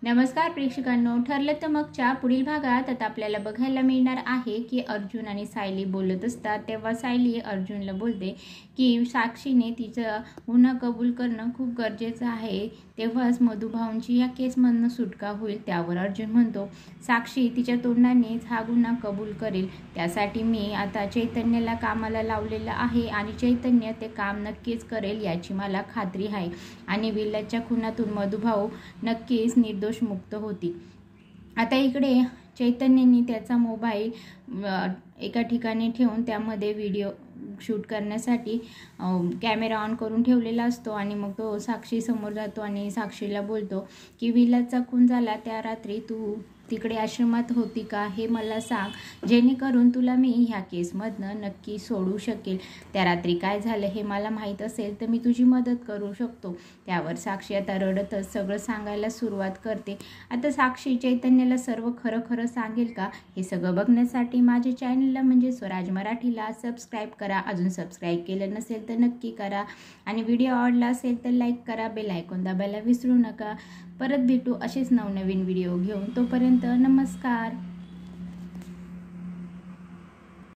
नमस्कार प्रेक्षकांनो, ठरलं तर मगच्या पुढील भागात आता आपल्याला बघायला मिळणार आहे की अर्जुन आणि सायली बोलत असतात तेव्हा सायली अर्जुनला बोलते की साक्षीने तिचं गुन्हा कबूल करणं खूप गरजेचं आहे, तेव्हाच मधुभाऊंची या केसमधनं सुटका होईल। त्यावर अर्जुन म्हणतो, साक्षी तिच्या तोंडानेच हा गुन्हा कबूल करेल, त्यासाठी मी आता चैतन्याला कामाला लावलेलं आहे आणि चैतन्य ते काम नक्कीच करेल याची मला खात्री आहे आणि विल्लाच्या खुनातून मधुभाऊ नक्कीच निर्दोष मुक्त होती। आता इकडे चैतन्यनी त्याचा मोबाईल एका ठिकाणी ठेवून त्यामध्ये व्हिडिओ शूट करण्यासाठी कॅमेरा ऑन करून ठेवलेला असतो आणि मग तो साक्षी समोर जातो आणि साक्षीला बोलतो की विलाचा खून झाला त्या रात्री तू तिकडे आश्रमात होती का हे मला सांग, जेणेकरून तुला मी ह्या केसमधनं नक्की सोडू शकेल। त्या रात्री काय झालं हे मला माहीत असेल तर मी तुझी मदत करू शकतो। त्यावर साक्षी आता रडतच सगळं सांगायला सुरुवात करते। आता साक्षी चैतन्याला सर्व खरं खरं सांगेल का, हे सगळं बघण्यासाठी माझ्या चॅनलला म्हणजे स्वराज मराठीला सबस्क्राईब करा। अजून सबस्क्राईब केलं नसेल तर नक्की करा आणि व्हिडिओ आवडला असेल तर लाईक करा, बेल आयकॉन दाबायला विसरू नका। परत भेटू असेच नवनवीन व्हिडिओ घेऊन, तोपर्यंत नमस्कार।